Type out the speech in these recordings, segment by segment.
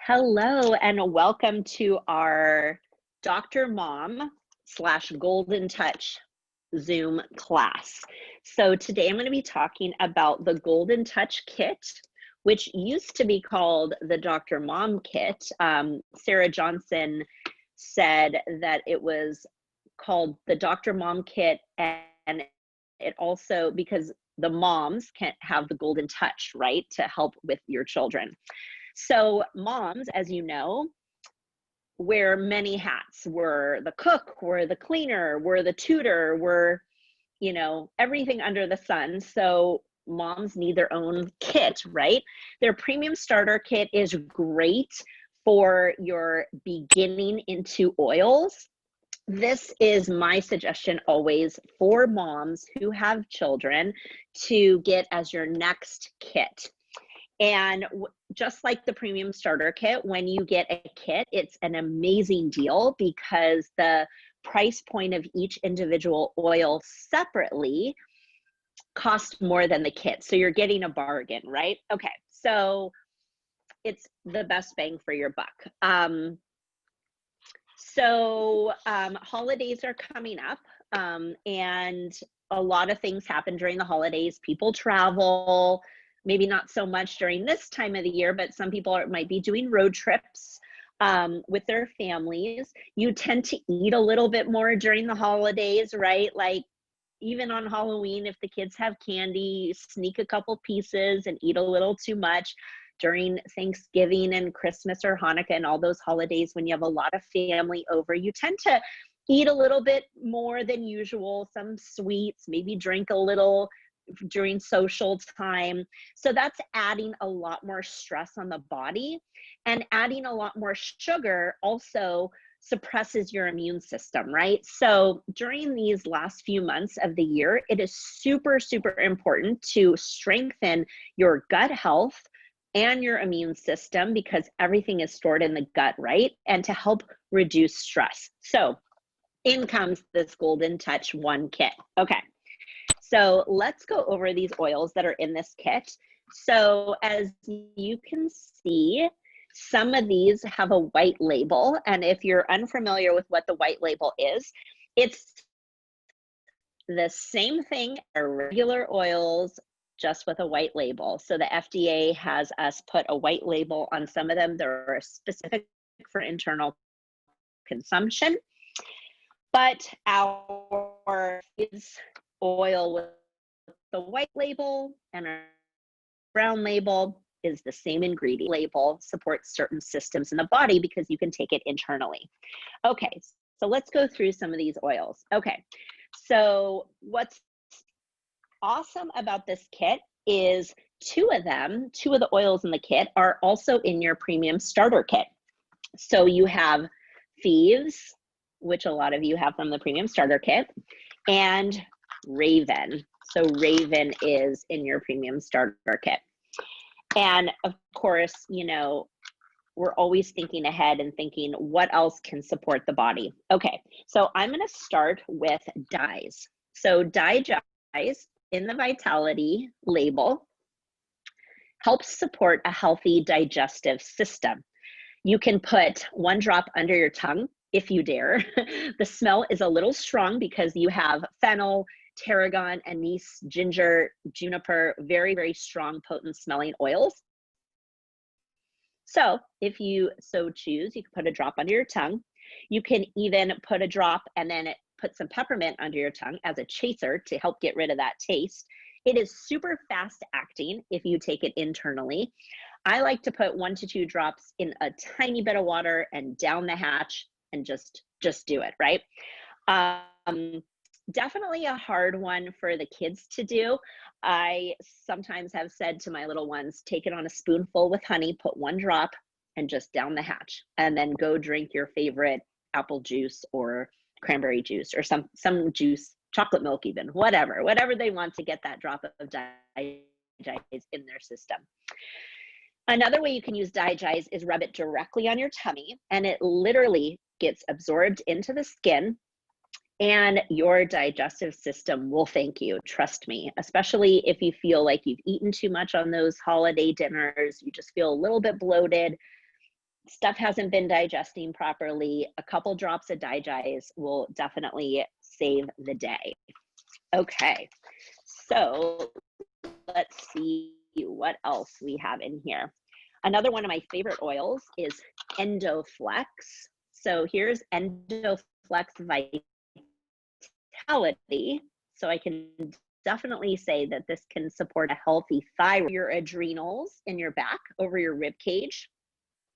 Hello and welcome to our Dr. Mom slash Golden Touch Zoom class. So today I'm going to be talking about the Golden Touch Kit, which used to be called the Dr. Mom Kit. Sarah Johnson said that it was called the Dr. Mom Kit, and it also, because the moms can't have the golden touch, right, to help with your children. So moms, as you know, wear many hats. We're the cook, we're the cleaner, we're the tutor, we're, everything under the sun. So moms need their own kit, right? Their premium starter kit is great for your beginning into oils. This is my suggestion always for moms who have children to get as your next kit. And just like the premium starter kit, when you get a kit, it's an amazing deal because the price point of each individual oil separately costs more than the kit. So you're getting a bargain, right? Okay, so it's the best bang for your buck. Holidays are coming up, and a lot of things happen during the holidays. People travel. Maybe not so much during this time of the year, but some people might be doing road trips with their families. You tend to eat a little bit more during the holidays, right? Like even on Halloween, if the kids have candy, sneak a couple pieces and eat a little too much. During Thanksgiving and Christmas or Hanukkah and all those holidays, when you have a lot of family over, you tend to eat a little bit more than usual, some sweets, maybe drink a little during social time. So that's adding a lot more stress on the body, and adding a lot more sugar also suppresses your immune system, right? So during these last few months of the year, it is super, super important to strengthen your gut health and your immune system because everything is stored in the gut, right? And to help reduce stress. So in comes this Golden Touch One kit. Okay. So let's go over these oils that are in this kit. So as you can see, some of these have a white label. And if you're unfamiliar with what the white label is, it's the same thing as regular oils, just with a white label. So the FDA has us put a white label on some of them. They're specific for internal consumption. But our oil with the white label and our brown label is the same ingredient. Label supports certain systems in the body because you can take it internally. Okay, so let's go through some of these oils. Okay, so what's awesome about this kit is two of the oils in the kit are also in your premium starter kit. So you have Thieves, which a lot of you have from the premium starter kit, and Raven. So Raven is in your premium starter kit. And of course, we're always thinking ahead and thinking what else can support the body. Okay, so I'm going to start with dyes. So dyes in the Vitality label helps support a healthy digestive system. You can put 1 drop under your tongue if you dare. The smell is a little strong because you have fennel, tarragon, anise, ginger, juniper, very, very strong, potent smelling oils. So if you so choose, you can put a drop under your tongue. You can even put a drop and then put some peppermint under your tongue as a chaser to help get rid of that taste. It is super fast acting if you take it internally. I like to put 1 to 2 drops in a tiny bit of water and down the hatch and just do it, right? Definitely a hard one for the kids to do. I sometimes have said to my little ones, take it on a spoonful with honey, put 1 drop and just down the hatch, and then go drink your favorite apple juice or cranberry juice or some juice, chocolate milk even, whatever they want to get that drop of dyes in their system. Another way you can use DiGize is rub it directly on your tummy, and it literally gets absorbed into the skin, and your digestive system will thank you, trust me, especially if you feel like you've eaten too much on those holiday dinners, you just feel a little bit bloated. stuff hasn't been digesting properly, a couple drops of Digize will definitely save the day. Okay, so let's see what else we have in here. Another one of my favorite oils is EndoFlex. So here's EndoFlex Vitality. So I can definitely say that this can support a healthy thyroid. Your adrenals in your back over your rib cage.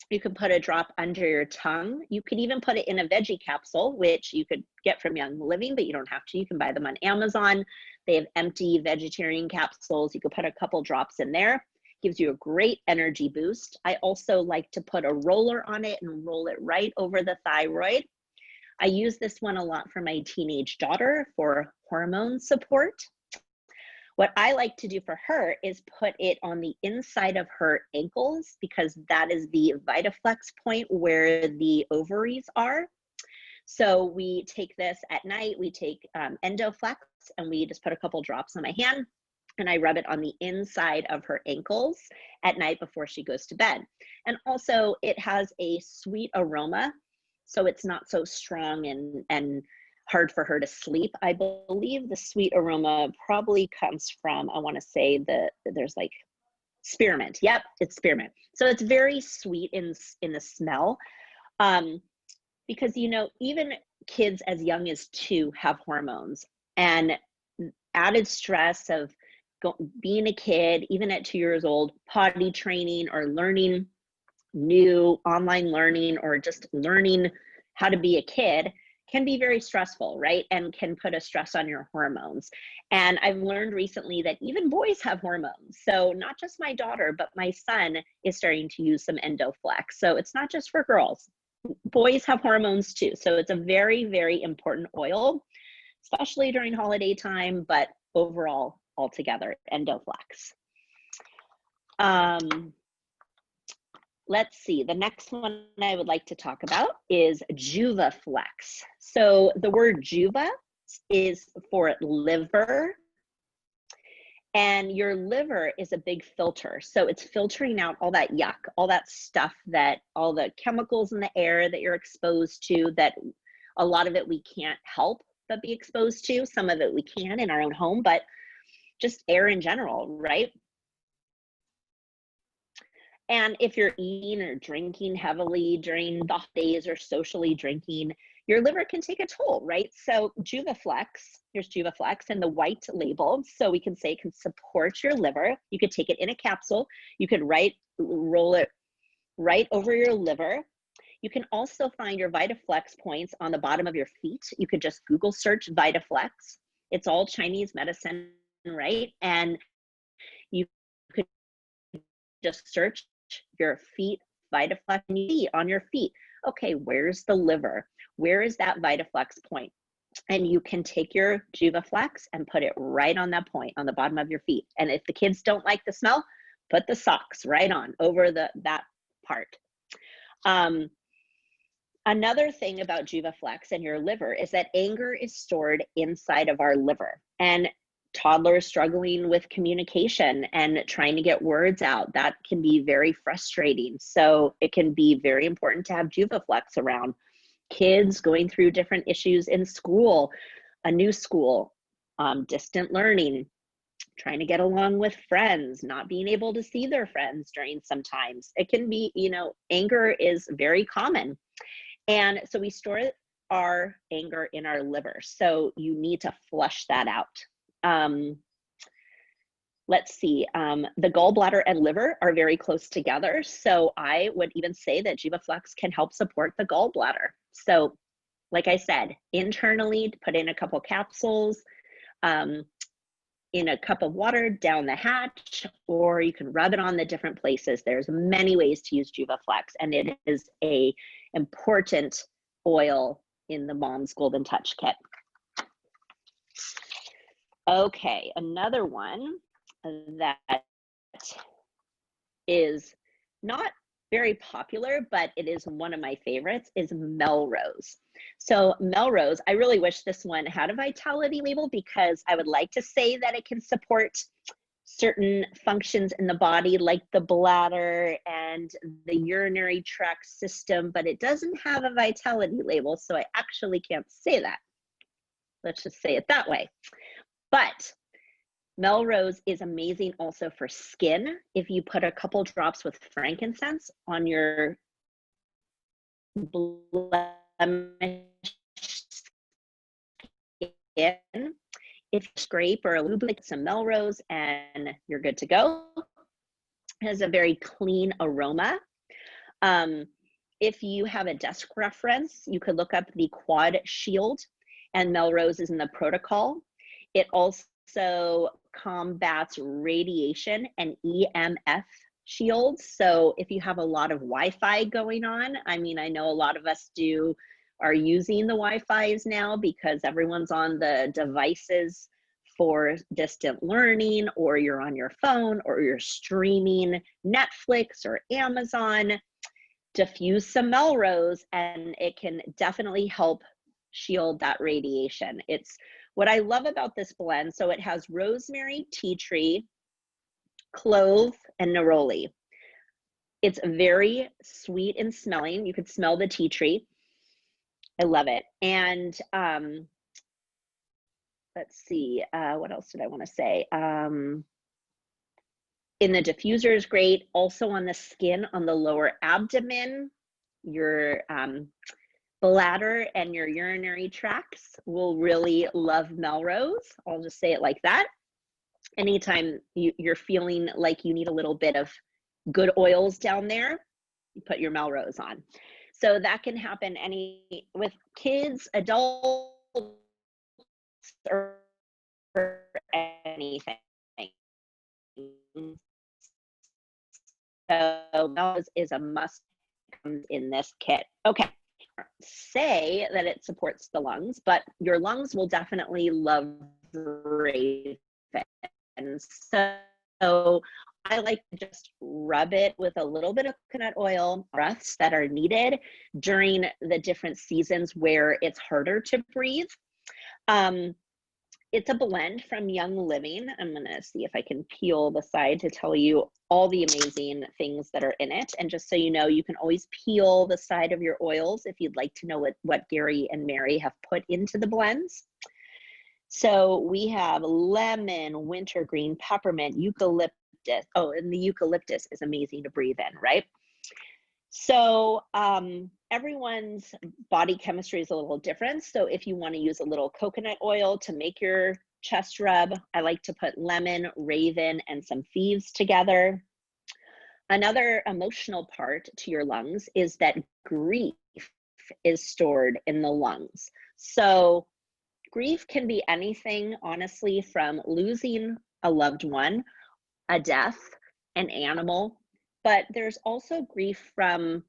You can put a drop under your tongue. You could even put it in a veggie capsule, which you could get from Young Living, but you don't have to. You can buy them on Amazon. They have empty vegetarian capsules. You could put a couple drops in there. Gives you a great energy boost. I also like to put a roller on it and roll it right over the thyroid. I use this one a lot for my teenage daughter for hormone support. What I like to do for her is put it on the inside of her ankles, because that is the VitaFlex point where the ovaries are. So we take this at night, we take EndoFlex, and we just put a couple drops on my hand, and I rub it on the inside of her ankles at night before she goes to bed. And also it has a sweet aroma, so it's not so strong and hard for her to sleep. I believe the sweet aroma probably comes from, I want to say that there's like spearmint. Yep, it's spearmint. So it's very sweet in the smell. Because, you know, even kids as young as 2 have hormones, and added stress of being a kid, even at 2 years old, potty training or learning new online learning or just learning how to be a kid can be very stressful, right? And can put a stress on your hormones. And I've learned recently that even boys have hormones. So not just my daughter, but my son is starting to use some EndoFlex. So it's not just for girls. Boys have hormones too. So it's a very, very important oil, especially during holiday time, but overall, altogether, EndoFlex. Let's see, the next one I would like to talk about is JuvaFlex. So the word Juva is for liver, and your liver is a big filter. So it's filtering out all that yuck, all that stuff, that all the chemicals in the air that you're exposed to, that a lot of it we can't help but be exposed to. Some of it we can in our own home, but just air in general, right? And if you're eating or drinking heavily during the days or socially drinking, your liver can take a toll, right? So JuvaFlex, here's JuvaFlex and the white label. So we can say it can support your liver. You could take it in a capsule. You could roll it right over your liver. You can also find your VitaFlex points on the bottom of your feet. You could just Google search VitaFlex. It's all Chinese medicine, right? And you could just search your feet, VitaFlex, and you see on your feet, okay, where's the liver? Where is that VitaFlex point? And you can take your JuvaFlex and put it right on that point on the bottom of your feet. And if the kids don't like the smell, put the socks right on over that part. Another thing about JuvaFlex and your liver is that anger is stored inside of our liver. And toddlers struggling with communication and trying to get words out, that can be very frustrating. So it can be very important to have JuvaFlex around. Kids going through different issues in school, a new school, distant learning, trying to get along with friends, not being able to see their friends during some times. It can be, you know, anger is very common. And so we store our anger in our liver. So you need to flush that out. Let's see, the gallbladder and liver are very close together. So I would even say that JuvaFlex can help support the gallbladder. So like I said, internally, put in a couple capsules, in a cup of water down the hatch, or you can rub it on the different places. There's many ways to use JuvaFlex, and it is a important oil in the Mom's Golden Touch Kit. Okay, another one that is not very popular, but it is one of my favorites, is Melrose. So Melrose, I really wish this one had a vitality label, because I would like to say that it can support certain functions in the body like the bladder and the urinary tract system, but it doesn't have a vitality label, so I actually can't say that. Let's just say it that way. But Melrose is amazing also for skin. If you put a couple drops with frankincense on your blemished skin, if you scrape or lubricate some Melrose and you're good to go. It has a very clean aroma. If you have a desk reference, you could look up the Quad Shield, and Melrose is in the protocol. It also combats radiation and EMF shields. So if you have a lot of Wi-Fi going on, I mean, I know a lot of us are using the Wi-Fi's now because everyone's on the devices for distant learning, or you're on your phone, or you're streaming Netflix or Amazon. Diffuse some Melrose and it can definitely help shield that radiation. It's what I love about this blend. So it has rosemary, tea tree, clove, and neroli. It's very sweet and smelling. You could smell the tea tree. I love it. And let's see, what else did I want to say? In the diffuser is great. Also on the skin, on the lower abdomen, your bladder and your urinary tracts will really love Melrose. I'll just say it like that. Anytime you're feeling like you need a little bit of good oils down there, you put your Melrose on. So that can happen with kids, adults, or anything. So Melrose is a must in this kit. Okay, say that it supports the lungs, but your lungs will definitely love Raven. So I like to just rub it with a little bit of coconut oil, breaths that are needed during the different seasons where it's harder to breathe. It's a blend from Young Living. I'm gonna see if I can peel the side to tell you all the amazing things that are in it. And just so you know, you can always peel the side of your oils if you'd like to know what Gary and Mary have put into the blends. So we have lemon, wintergreen, peppermint, eucalyptus. Oh, and the eucalyptus is amazing to breathe in, right? So everyone's body chemistry is a little different. So if you want to use a little coconut oil to make your chest rub, I like to put lemon, Raven, and some thieves together. Another emotional part to your lungs is that grief is stored in the lungs. So grief can be anything, honestly, from losing a loved one, a death, an animal, but there's also grief from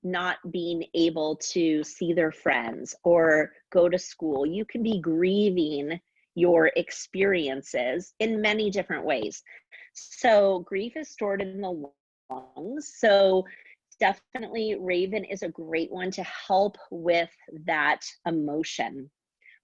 not being able to see their friends or go to school. You can be grieving your experiences in many different ways. So grief is stored in the lungs. So definitely Raven is a great one to help with that emotion.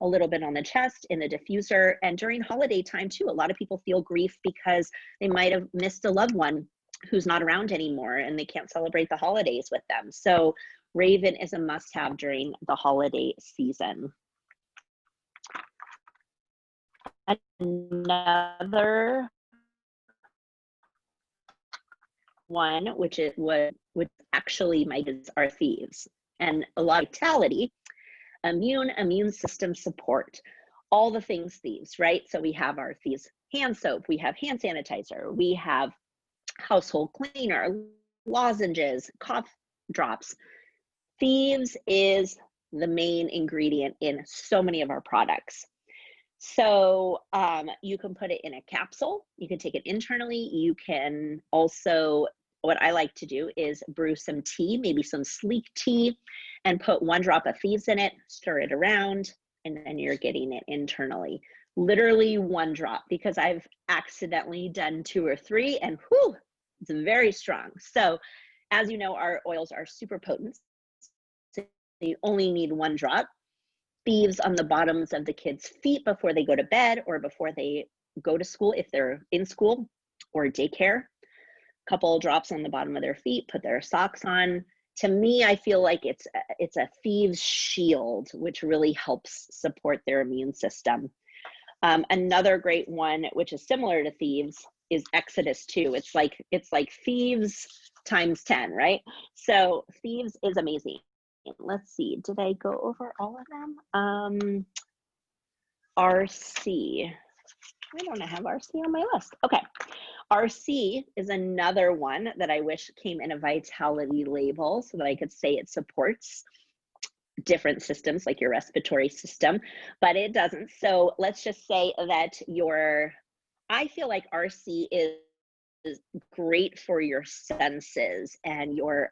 A little bit on the chest, in the diffuser, and during holiday time too. A lot of people feel grief because they might have missed a loved one who's not around anymore and they can't celebrate the holidays with them. So Raven is a must-have during the holiday season. Another one, which actually might is our thieves, and a lot of vitality, immune system support, all the things thieves, right? So we have our thieves hand soap, we have hand sanitizer, we have household cleaner, lozenges, cough drops. Thieves is the main ingredient in so many of our products. So you can put it in a capsule, you can take it internally, you can also, what I like to do is brew some tea, maybe some sleek tea, and put 1 drop of thieves in it, stir it around, and then you're getting it internally. Literally 1 drop, because I've accidentally done 2 or 3 and whew, it's very strong. So as you know, our oils are super potent. So you only need 1 drop. Thieves on the bottoms of the kids' feet before they go to bed or before they go to school, if they're in school or daycare, couple drops on the bottom of their feet, put their socks on. To me, I feel like it's a thieves shield, which really helps support their immune system. Another great one, which is similar to thieves, is Exodus 2. It's like thieves times 10, right? So thieves is amazing. Let's see, did I go over all of them? RC. I don't have RC on my list. Okay. RC is another one that I wish came in a vitality label so that I could say it supports different systems like your respiratory system, but it doesn't. So let's just say that I feel like RC is great for your senses and your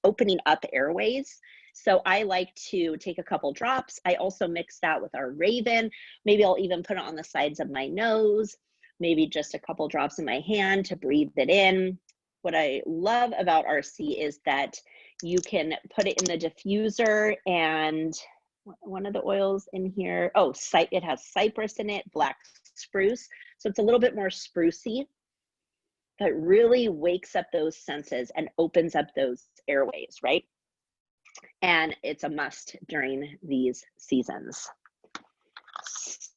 opening up airways. So I like to take a couple drops. I also mix that with our Raven. Maybe I'll even put it on the sides of my nose, maybe just a couple drops in my hand to breathe it in. What I love about RC is that you can put it in the diffuser, and one of the oils in here, it has cypress in it, black spruce. So it's a little bit more sprucey, but really wakes up those senses and opens up those airways, right? And it's a must during these seasons.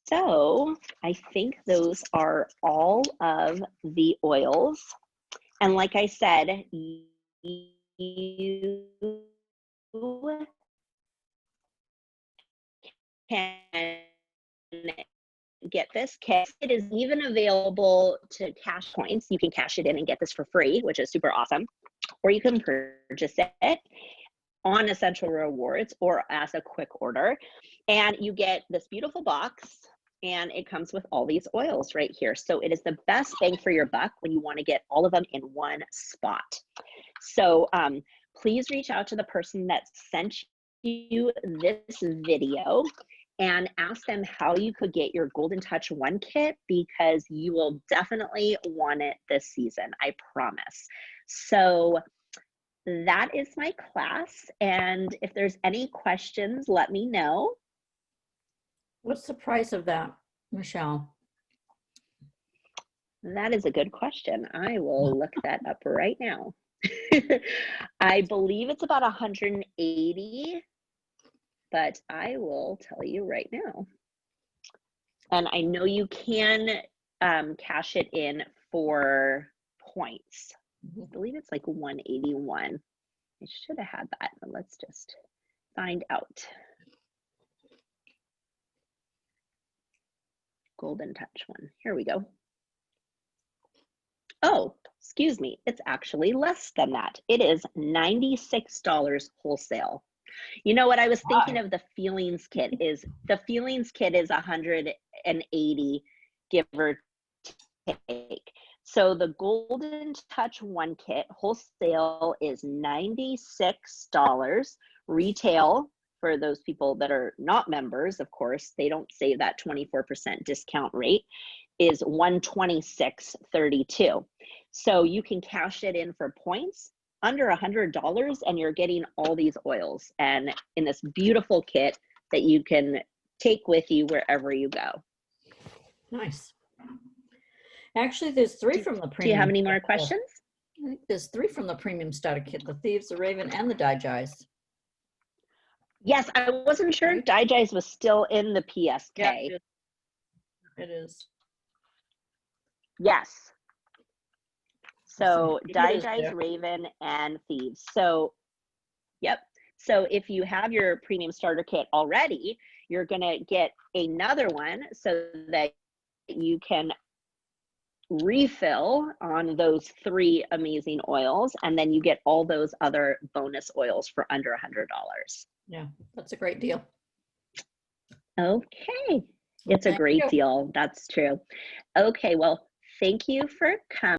So I think those are all of the oils. And like I said, you can get this kit. It is even available to cash points. You can cash it in and get this for free, which is super awesome. Or you can purchase it on Essential Rewards or as a quick order. And you get this beautiful box, and it comes with all these oils right here. So it is the best bang for your buck when you want to get all of them in one spot. So please reach out to the person that sent you this video and ask them how you could get your Golden Touch 1 kit, because you will definitely want it this season, I promise. So that is my class, and if there's any questions, let me know. What's the price of that, Michelle? That is a good question. I will look that up right now. I believe it's about 180, but I will tell you right now. And I know you can cash it in for points. I believe it's like 181. I should have had that, but let's just find out. Golden Touch 1. Here we go. Oh, excuse me. It's actually less than that. It is $96 wholesale. You know what I was thinking of, the Feelings kit is, $180, give or take. So the Golden Touch 1 kit wholesale is $96. Retail, for those people that are not members, of course, they don't save that 24% discount rate, is $126.32. So you can cash it in for points under $100, and you're getting all these oils and in this beautiful kit that you can take with you wherever you go. Nice. Actually, there's 3 from the premium. Do you have any more questions? I think there's 3 from the premium starter kit: the Thieves, the Raven, and the Digis. Yes, I wasn't sure if Digis was still in the PSK. Yeah, it is. Yes. So Digis, Raven, and Thieves. So, yep. So if you have your premium starter kit already, you're going to get another one so that you can refill on those 3 amazing oils, and then you get all those other bonus oils for under $100. Yeah, that's a great deal. Okay. It's a great deal. That's true. Okay, well, thank you for coming.